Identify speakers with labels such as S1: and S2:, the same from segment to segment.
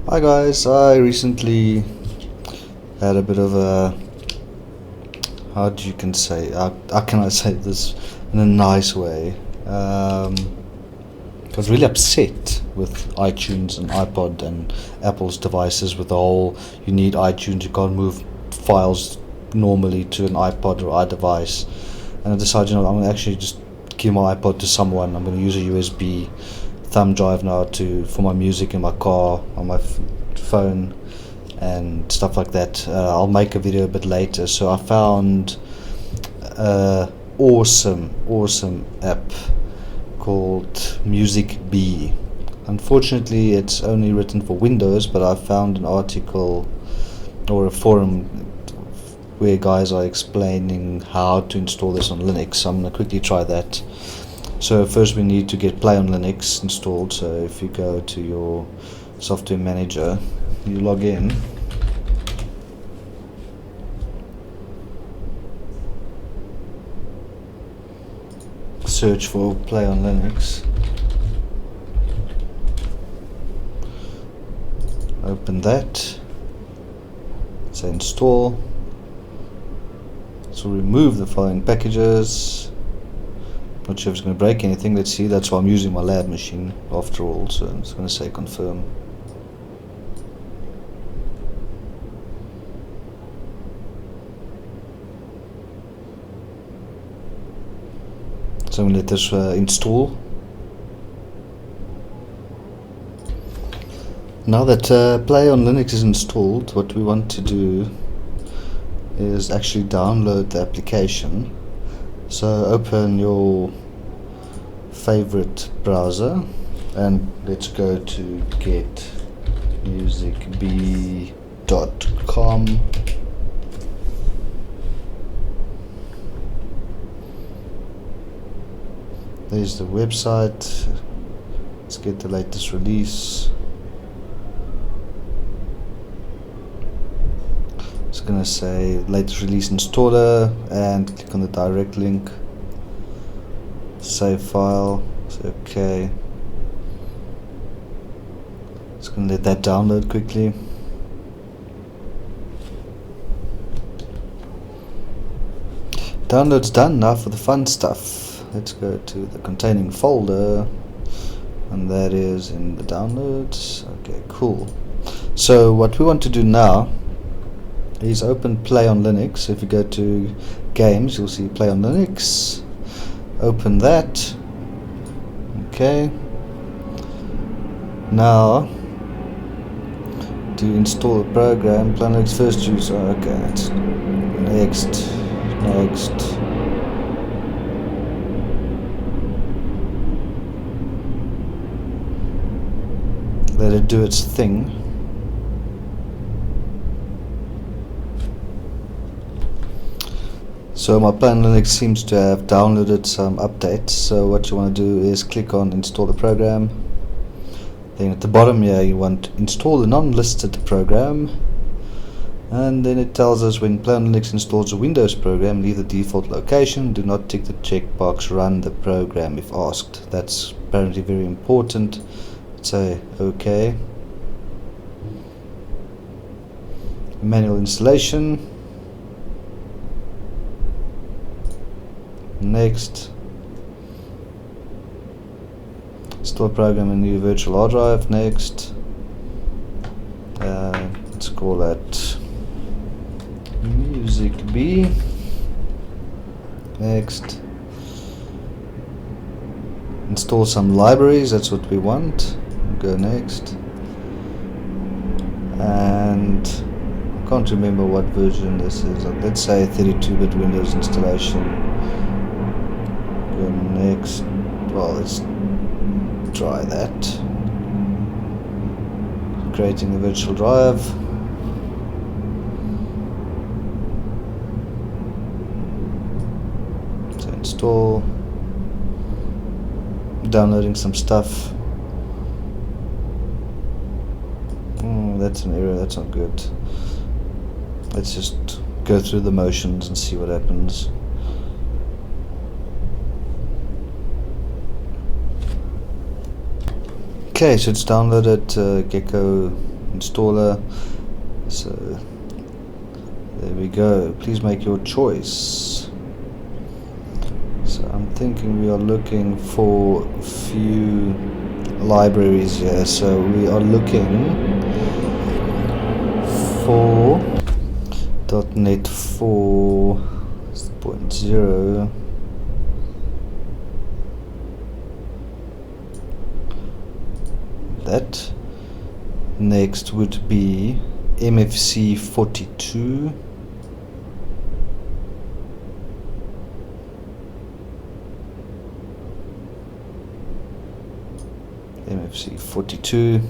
S1: Hi guys, I recently had a bit of a, how can I say this in a nice way? I was really upset with iTunes and iPod and Apple's devices with the whole, you need iTunes, you can't move files normally to an iPod or iDevice. And I decided, I'm going to actually just give my iPod to someone. I'm going to use a USB thumb drive now for my music in my car, on my phone and stuff like that. I'll make a video a bit later. So I found awesome app called MusicBee. Unfortunately, it's only written for Windows, but I found an article or a forum where guys are explaining how to install this on Linux. So I'm going to quickly try that. So first we need to get Play on Linux installed. So if you go to your software manager, you log in. Search for Play on Linux. Open that. Say install. So remove the following packages. Not sure if it's going to break anything. Let's see. That's why I'm using my lab machine after all. So I'm just going to say confirm. So I'm going to let this install. Now that Play on Linux is installed, what we want to do is actually download the application. So open your favorite browser and let's go to getmusicbee.com. There's the website. Let's get the latest release. It's going to say latest release installer and click on the direct link. Save file. Say OK. It's going to let that download quickly. Download's done. Now for the fun stuff. Let's go to the containing folder, and that is in the downloads. Okay, cool. So what we want to do now is open Play on Linux. If you go to games, you'll see Play on Linux. Open that. Okay. Now to install the program, Play on Linux first use. Okay, that's next. Let it do its thing. So my Play on Linux seems to have downloaded some updates. So what you want to do is click on install the program. Then at the bottom here you want to install the non-listed program. And then it tells us when Play on Linux installs a Windows program, leave the default location. Do not tick the checkbox run the program if asked. That's apparently very important. Say OK. Manual installation. Next. Install program in new virtual hard drive. Next. Let's call that MusicBee. Next. Install some libraries. That's what we want. Go next. And I can't remember what version this is. Let's say 32-bit Windows installation. Go next. Well, let's try that. Creating a virtual drive. So install. Downloading some stuff. That's an error, that's not good. Let's just go through the motions and see what happens. Okay, so it's downloaded Gecko installer. So there we go. Please make your choice. So I'm thinking we are looking for a few libraries here. So we are looking for .NET 4.0. That. Next would be MFC 42. MFC 42.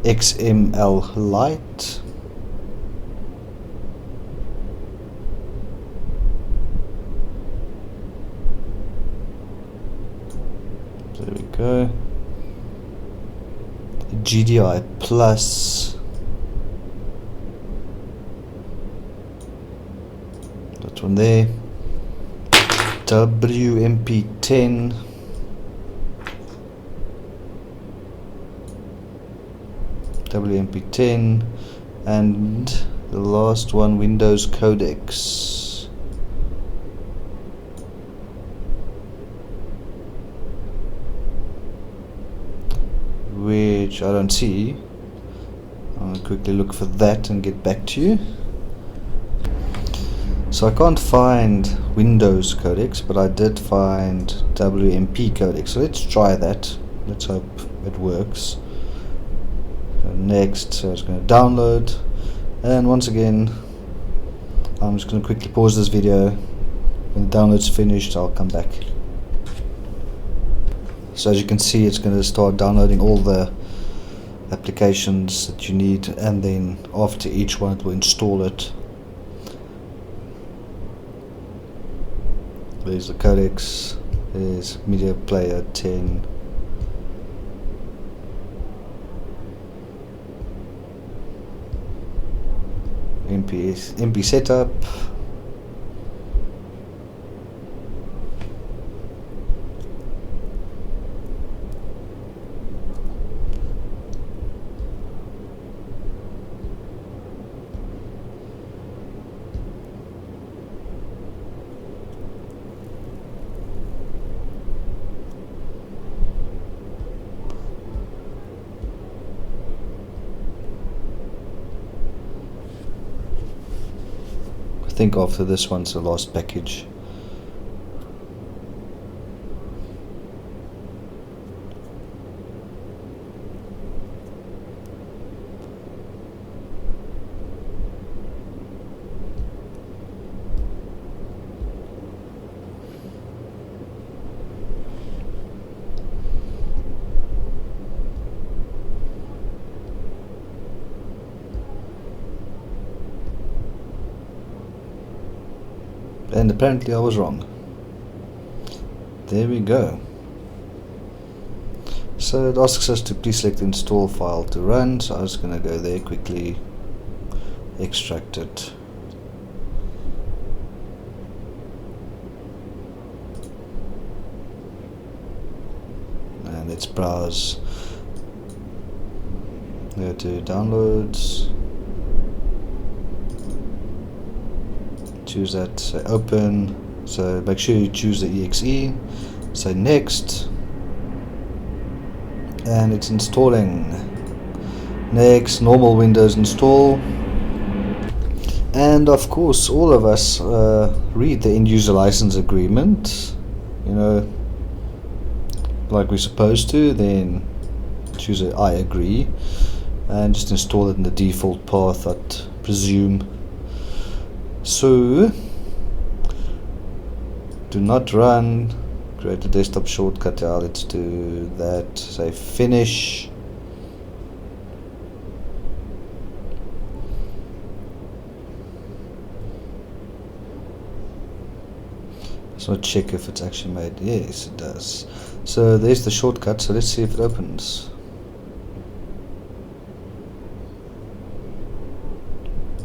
S1: XML Lite. There we go. GDI Plus. That one there. WMP10. WMP10. And the last one, Windows codecs. Which I don't see. I'll quickly look for that and get back to you. So I can't find Windows codecs, but I did find WMP codecs. So let's try that. Let's hope it works. So next, so it's going to download. And once again, I'm just going to quickly pause this video. When the download's finished, I'll come back. So as you can see, it's going to start downloading all the applications that you need, and then after each one it will install it. There's the codecs, there's media player 10. MP setup. I think after this one's the last package. And apparently I was wrong. There we go. So it asks us to please select the install file to run. So I was going to go there quickly, extract it. And let's browse. Go to downloads. Choose that, say open, so make sure you choose the exe, say next, and it's installing. Next, normal Windows install, and of course all of us read the end user license agreement, you know, like we're supposed to. Then choose a I agree and just install it in the default path, I'd presume. So do not run, create a desktop shortcut. Let's do that, say finish. So check if it's actually made. Yes, it does. So there's the shortcut, so let's see if it opens.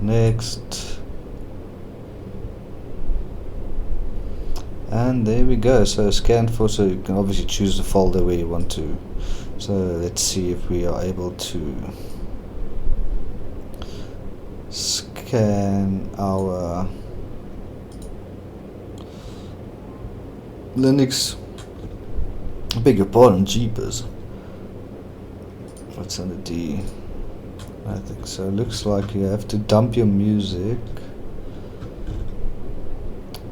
S1: Next. And there we go. So scan for, so you can obviously choose the folder where you want to. So let's see if we are able to can our Linux, I beg your pardon, jeepers, what's under D? I think so. Looks like you have to dump your music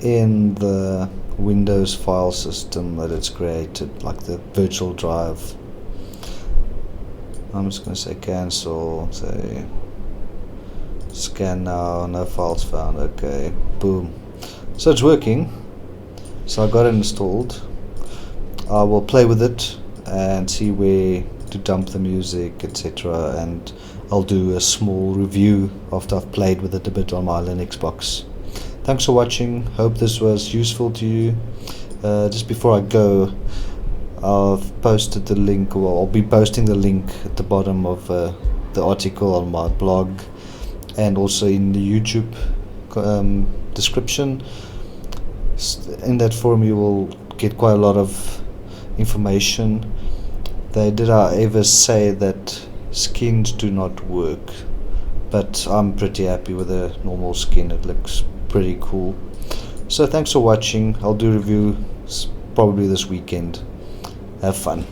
S1: in the Windows file system that it's created, like the virtual drive. I'm just going to say cancel, say scan now, no files found. Okay, boom. So it's working. So I got it installed. I will play with it and see where to dump the music, etc. And I'll do a small review after I've played with it a bit on my Linux box. Thanks for watching. Hope this was useful to you. Just before I go, I've posted the link, well, I'll be posting the link at the bottom of the article on my blog and also in the YouTube description. In that forum you will get quite a lot of information. They did ever say that skins do not work, but I'm pretty happy with a normal skin. It looks pretty cool. So thanks for watching. I'll do review probably this weekend. Have fun.